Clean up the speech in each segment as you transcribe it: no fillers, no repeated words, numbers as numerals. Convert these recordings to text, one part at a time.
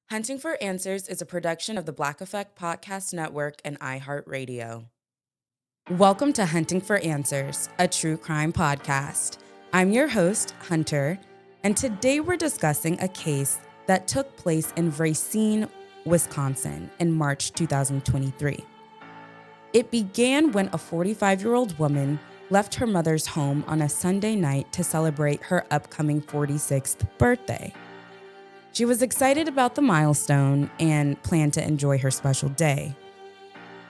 Hunting for Answers is a production of the Black Effect Podcast Network and iHeartRadio. Welcome to Hunting for Answers, a true crime podcast. I'm your host, Hunter, and today we're discussing a case that took place in Racine, Wisconsin in March 2023. It began when a 45-year-old woman left her mother's home on a Sunday night to celebrate her upcoming 46th birthday. She was excited about the milestone and planned to enjoy her special day.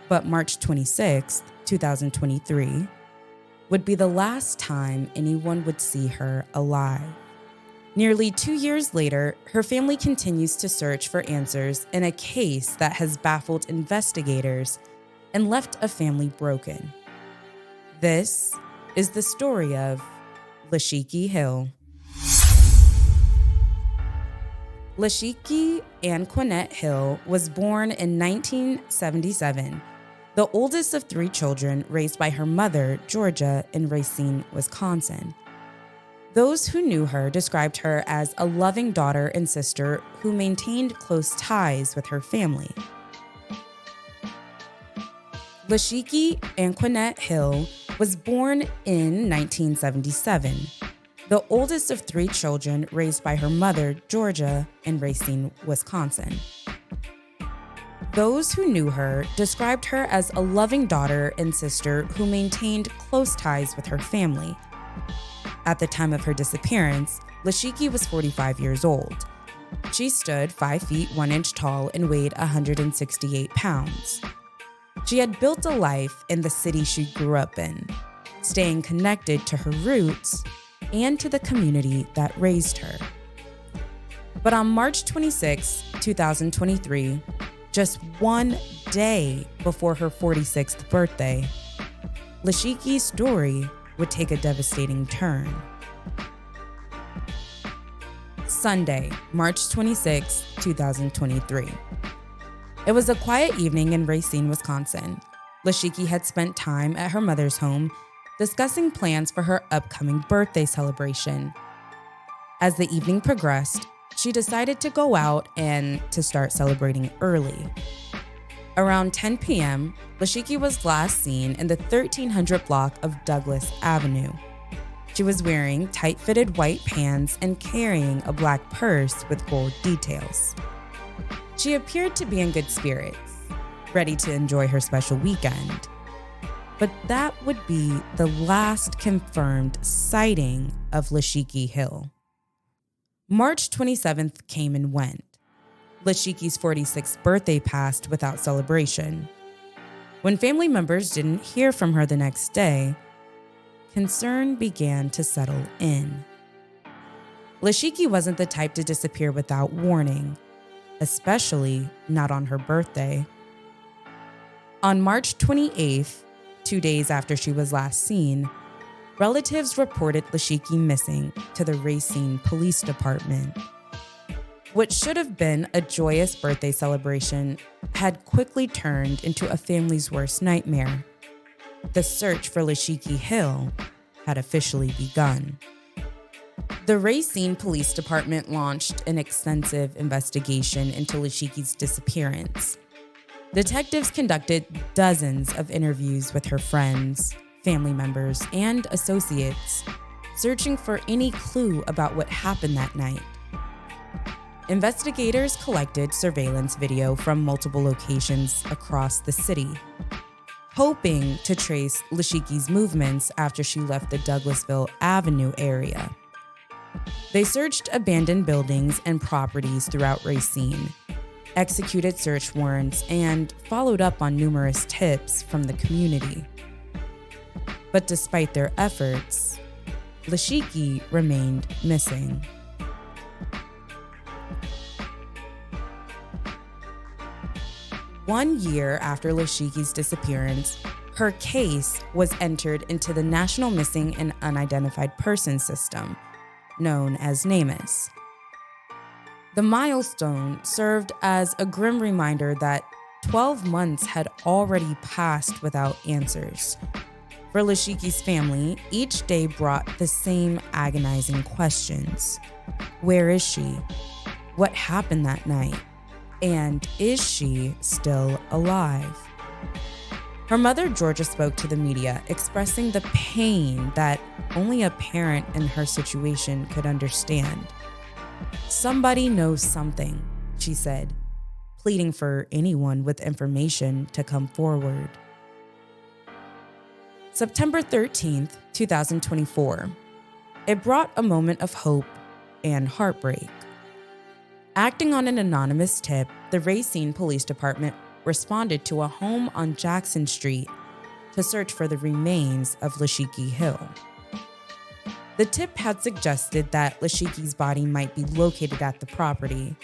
But March 26, 2023, would be the last time anyone would see her alive. Nearly 2 years later, her family continues to search for answers in a case that has baffled investigators and left a family broken. This is the story of Lasheky Hill. Lasheky Anquinette Hill was born in 1977, the oldest of 3 children raised by her mother, Georgia, in Racine, Wisconsin. Those who knew her described her as a loving daughter and sister who maintained close ties with her family. Lasheky Anquinette Hill was born in 1977. The oldest of 3 children raised by her mother, Georgia, in Racine, Wisconsin. Those who knew her described her as a loving daughter and sister who maintained close ties with her family. At the time of her disappearance, Lasheky was 45 years old. She stood 5 feet 1 inch tall and weighed 168 pounds. She had built a life in the city she grew up in, staying connected to her roots and to the community that raised her. But on March 26, 2023, just one day before her 46th birthday, Lasheky's story would take a devastating turn. Sunday, March 26, 2023. It was a quiet evening in Racine, Wisconsin. Lasheky had spent time at her mother's home discussing plans for her upcoming birthday celebration. As the evening progressed, she decided to go out and to start celebrating early. Around 10 p.m., Lasheky was last seen in the 1300 block of Douglas Avenue. She was wearing tight-fitted white pants and carrying a black purse with gold details. She appeared to be in good spirits, ready to enjoy her special weekend. But that would be the last confirmed sighting of Lasheky Hill. March 27th came and went. Lasheky's 46th birthday passed without celebration. When family members didn't hear from her the next day, concern began to settle in. Lasheky wasn't the type to disappear without warning, especially not on her birthday. On March 28th, 2 days after she was last seen, relatives reported Lasheky missing to the Racine Police Department. What should have been a joyous birthday celebration had quickly turned into a family's worst nightmare. The search for Lasheky Hill had officially begun. The Racine Police Department launched an extensive investigation into Lasheky's disappearance. Detectives conducted dozens of interviews with her friends, family members, and associates, searching for any clue about what happened that night. Investigators collected surveillance video from multiple locations across the city, hoping to trace Lasheky's movements after she left the Douglasville Avenue area. They searched abandoned buildings and properties throughout Racine, executed search warrants, and followed up on numerous tips from the community. But despite their efforts, Lasheky remained missing. One year after Lasheky's disappearance, her case was entered into the National Missing and Unidentified Persons System, known as NamUs. The milestone served as a grim reminder that 12 months had already passed without answers. For Lasheky's family, each day brought the same agonizing questions. Where is she? What happened that night? And is she still alive? Her mother, Georgia, spoke to the media, expressing the pain that only a parent in her situation could understand. "Somebody knows something," she said, pleading for anyone with information to come forward. September 13th, 2024. It brought a moment of hope and heartbreak. Acting on an anonymous tip, the Racine Police Department responded to a home on Jackson Street to search for the remains of Lasheky Hill. The tip had suggested that Lasheky's body might be located at the property.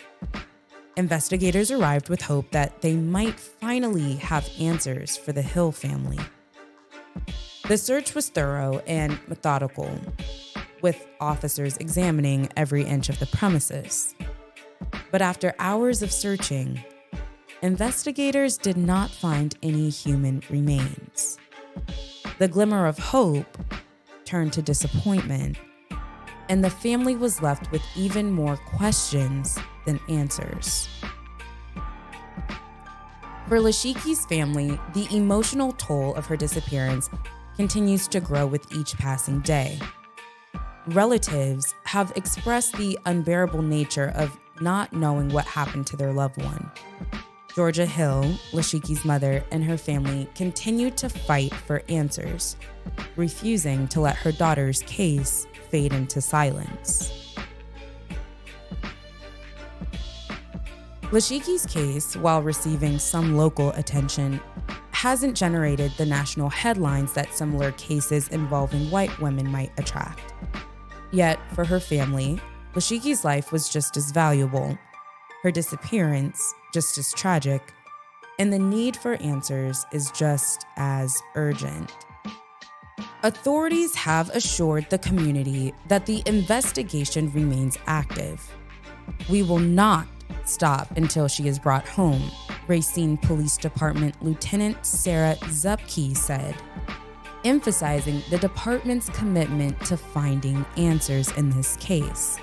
Investigators arrived with hope that they might finally have answers for the Hill family. The search was thorough and methodical, with officers examining every inch of the premises. But after hours of searching, investigators did not find any human remains. The glimmer of hope turned to disappointment, and the family was left with even more questions than answers. For Lasheky's family, the emotional toll of her disappearance continues to grow with each passing day. Relatives have expressed the unbearable nature of not knowing what happened to their loved one. Georgia Hill, Lasheky's mother, and her family continued to fight for answers, refusing to let her daughter's case fade into silence. Lasheky's case, while receiving some local attention, hasn't generated the national headlines that similar cases involving white women might attract. Yet, for her family, Lasheky's life was just as valuable, her disappearance just as tragic, and the need for answers is just as urgent. Authorities have assured the community that the investigation remains active. "We will not stop until she is brought home," Racine Police Department Lieutenant Sarah Zupke said, emphasizing the department's commitment to finding answers in this case.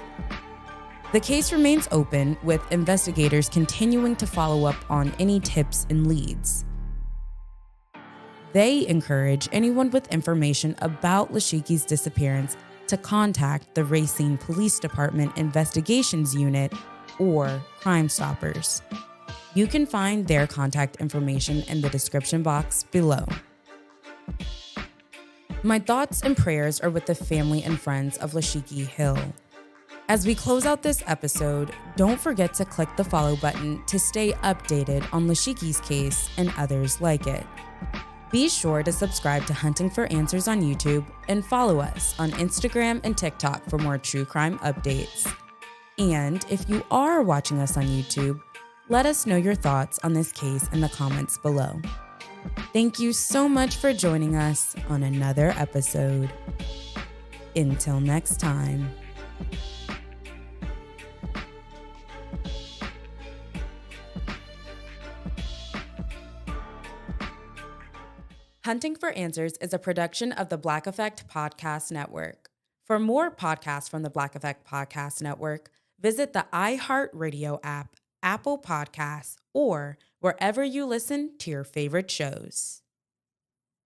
The case remains open, with investigators continuing to follow up on any tips and leads. They encourage anyone with information about Lasheky's disappearance to contact the Racine Police Department Investigations Unit or Crime Stoppers. You can find their contact information in the description box below. My thoughts and prayers are with the family and friends of Lasheky Hill. As we close out this episode, don't forget to click the follow button to stay updated on Lasheky's case and others like it. Be sure to subscribe to Hunting for Answers on YouTube and follow us on Instagram and TikTok for more true crime updates. And if you are watching us on YouTube, let us know your thoughts on this case in the comments below. Thank you so much for joining us on another episode. Until next time. Hunting for Answers is a production of the Black Effect Podcast Network. For more podcasts from the Black Effect Podcast Network, visit the iHeartRadio app, Apple Podcasts, or wherever you listen to your favorite shows.